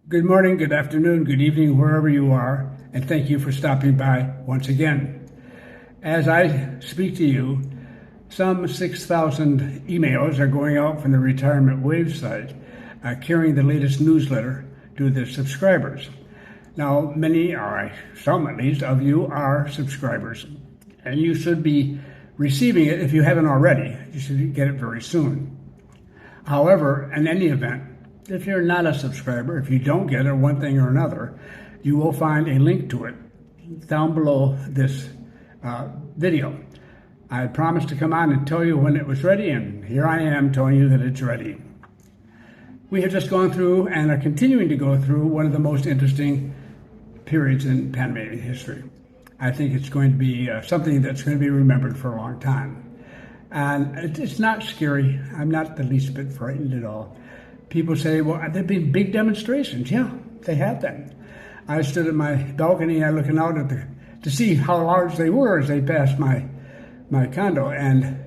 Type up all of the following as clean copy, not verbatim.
Good morning, good afternoon, good evening, wherever you are, and thank you for stopping by once again. As I speak to you, some 6,000 emails are going out from the Retirement Wave site, carrying the latest newsletter to their subscribers. Now, many, or some at least, of you are subscribers, and you should be receiving it if you haven't already. You should get it very soon. However, in any event, if you're not a subscriber, if you don't get it, one thing or another, you will find a link to it down below this video. I promised to come on and tell you when it was ready, and here I am telling you that it's ready. We have just gone through and are continuing to go through one of the most interesting periods in Panamanian history. I think it's going to be something that's going to be remembered for a long time. And it's not scary. I'm not the least bit frightened at all. People say, well, there have been big demonstrations. Yeah, they have been. I stood at my balcony looking out at to see how large they were as they passed my condo. And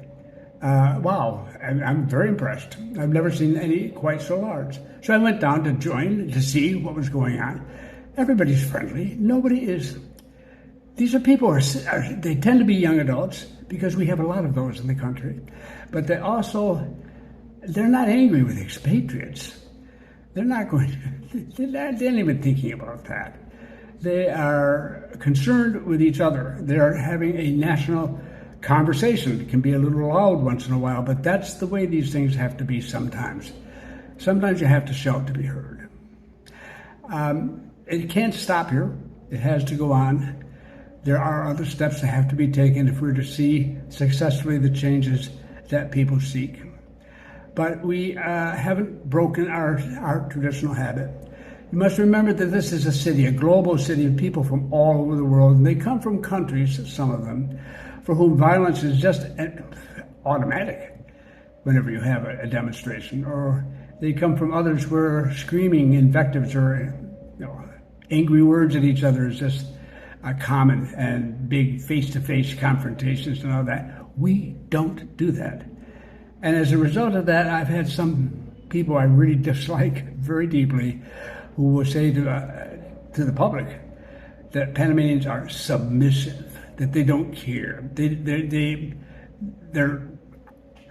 wow, I'm very impressed. I've never seen any quite so large. So I went down to join to see what was going on. Everybody's friendly. Nobody is. These are people, they tend to be young adults because we have a lot of those in the country. But they're not angry with expatriates. They're not even thinking about that. They are concerned with each other. They are having a national conversation. It can be a little loud once in a while, but that's the way these things have to be sometimes. Sometimes you have to shout to be heard. It can't stop here. It has to go on. There are other steps that have to be taken if we're to see successfully the changes that people seek. But we haven't broken our traditional habit. You must remember that this is a city, a global city of people from all over the world, and they come from countries, some of them, for whom violence is just automatic whenever you have a demonstration, or they come from others where screaming invectives or angry words at each other is just common, and big face-to-face confrontations and all that. We don't do that. And as a result of that, I've had some people I really dislike very deeply who will say to the public that Panamanians are submissive, that they don't care. They're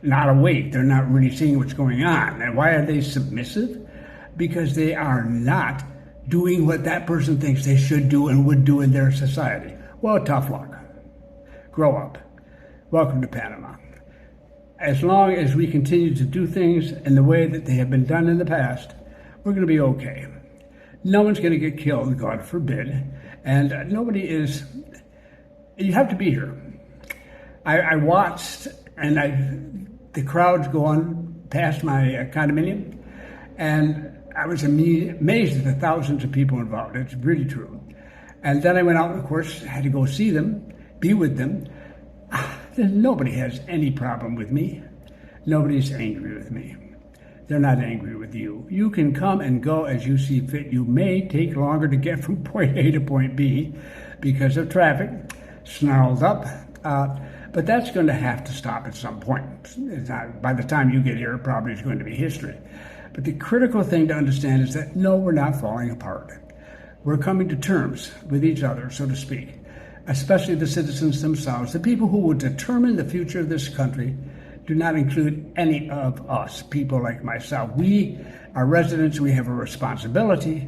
not awake. They're not really seeing what's going on. And why are they submissive? Because they are not doing what that person thinks they should do and would do in their society. Well, tough luck. Grow up. Welcome to Panama. As long as we continue to do things in the way that they have been done in the past, we're going to be okay. No one's going to get killed, God forbid, and nobody is. You have to be here. I watched, and the crowds go on past my condominium, and I was amazed at the thousands of people involved. It's really true. And then I went out, and of course, had to go see them, be with them. Nobody has any problem with me. Nobody's angry with me. They're not angry with you. You can come and go as you see fit. You may take longer to get from point A to point B because of traffic, snarled up, but that's going to have to stop at some point. By the time you get here, it probably is going to be history. But the critical thing to understand is that, no, we're not falling apart. We're coming to terms with each other, so to speak. Especially the citizens themselves. The people who will determine the future of this country do not include any of us, people like myself. We are residents. We have a responsibility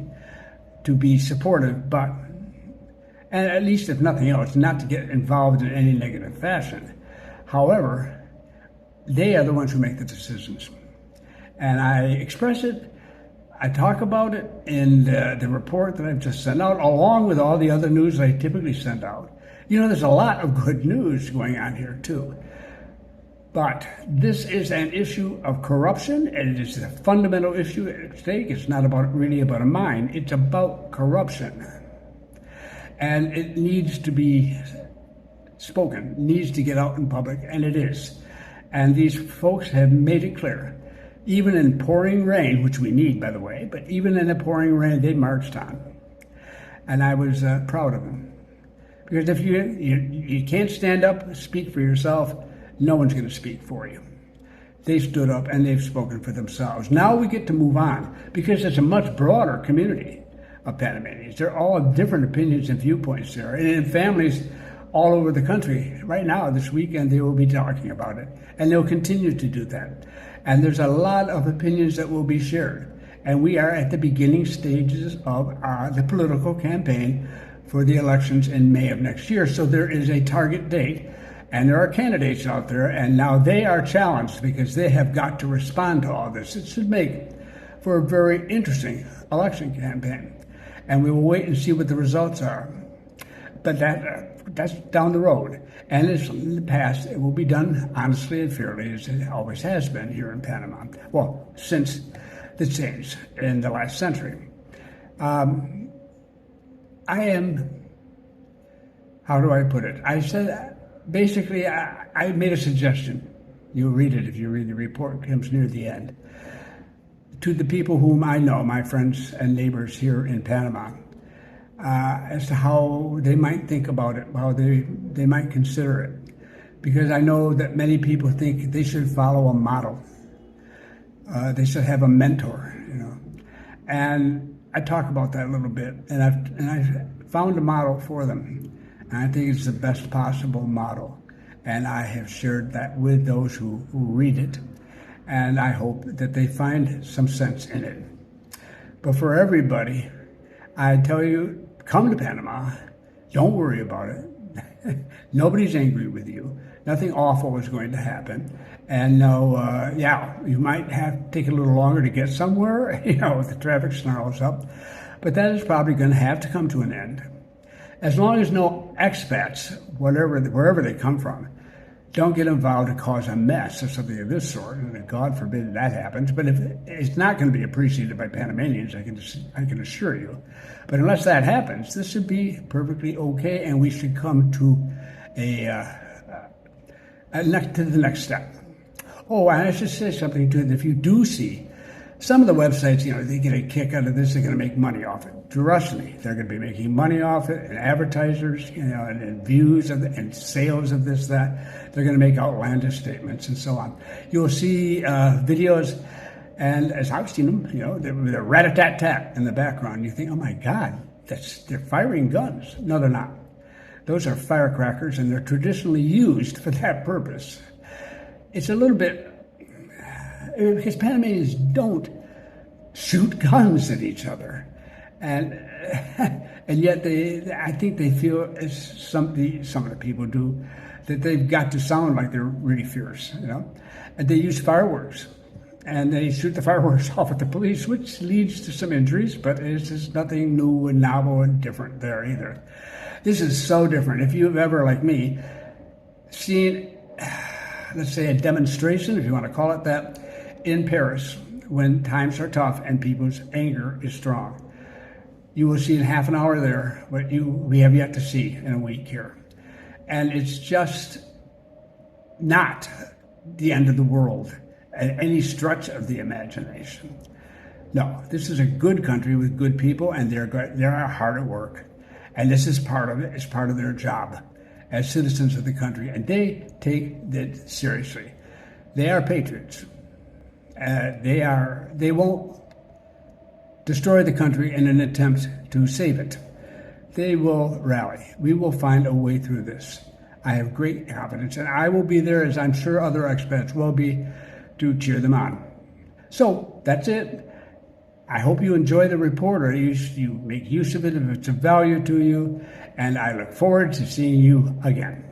to be supportive, and at least if nothing else, not to get involved in any negative fashion. However, they are the ones who make the decisions. And I express it, I talk about it in the report that I've just sent out, along with all the other news I typically send out. There's a lot of good news going on here, too. But this is an issue of corruption, and it is a fundamental issue at stake. It's not really about a mine. It's about corruption. And it needs to be spoken, needs to get out in public, and it is. And these folks have made it clear. Even in pouring rain, which we need, by the way, but even in the pouring rain, they marched on. And I was proud of them. Because if you can't stand up, speak for yourself, no one's going to speak for you. they stood up and they've spoken for themselves. Now we get to move on because it's a much broader community of Panamanians. They're all different opinions and viewpoints there. And in families all over the country, right now, this weekend, they will be talking about it. And they'll continue to do that. And there's a lot of opinions that will be shared. And we are at the beginning stages of the political campaign for the elections in May of next year. So there is a target date. And there are candidates out there, and now they are challenged because they have got to respond to all this. It should make for a very interesting election campaign. And we will wait and see what the results are. But that's down the road. And as in the past, it will be done honestly and fairly, as it always has been here in Panama. Well, since the change in the last century. I am, how do I put it? I said, basically, I made a suggestion. You'll read it if you read the report. It comes near the end. To the people whom I know, my friends and neighbors here in Panama, as to how they might think about it, how they might consider it. Because I know that many people think they should follow a model. They should have a mentor, And I talk about that a little bit, and I've found a model for them. And I think it's the best possible model. And I have shared that with those who read it. And I hope that they find some sense in it. But for everybody, I tell you, come to Panama. Don't worry about it. Nobody's angry with you. Nothing awful is going to happen. And you might have to take a little longer to get somewhere, if the traffic snarls up. But that is probably going to have to come to an end. As long as no expats, wherever they come from, don't get involved to cause a mess or something of this sort, and God forbid that happens. But if it's not going to be appreciated by Panamanians, I can assure you. But unless that happens, this should be perfectly okay, and we should come to to the next step. Oh, and I should say something too. If you do see some of the websites, they get a kick out of this, they're going to make money off it. Trust me, they're going to be making money off it, and advertisers, and views and sales of this, that. They're going to make outlandish statements and so on. You'll see videos, and as I've seen them, they're rat-a-tat-tat in the background. You think, oh my God, they're firing guns. No, they're not. Those are firecrackers, and they're traditionally used for that purpose. It's a little bit, because Panamanians don't shoot guns at each other. And yet I think they feel, as some of the people do, that they've got to sound like they're really fierce, And they use fireworks. And they shoot the fireworks off at the police, which leads to some injuries, but it's just nothing new and novel and different there either. This is so different. If you've ever, like me, seen, let's say, a demonstration, if you want to call it that, in Paris, when times are tough and people's anger is strong, you will see in half an hour there what we have yet to see in a week here. And it's just not the end of the world at any stretch of the imagination. No, this is a good country with good people, and they're hard at work. And this is part of it. It's part of their job as citizens of the country, and they take it seriously. They are patriots. They won't destroy the country in an attempt to save it. They will rally. We will find a way through this. I have great confidence, and I will be there, as I'm sure other expats will be, to cheer them on. So that's it. I hope you enjoy the report, or you make use of it if it's of value to you, and I look forward to seeing you again.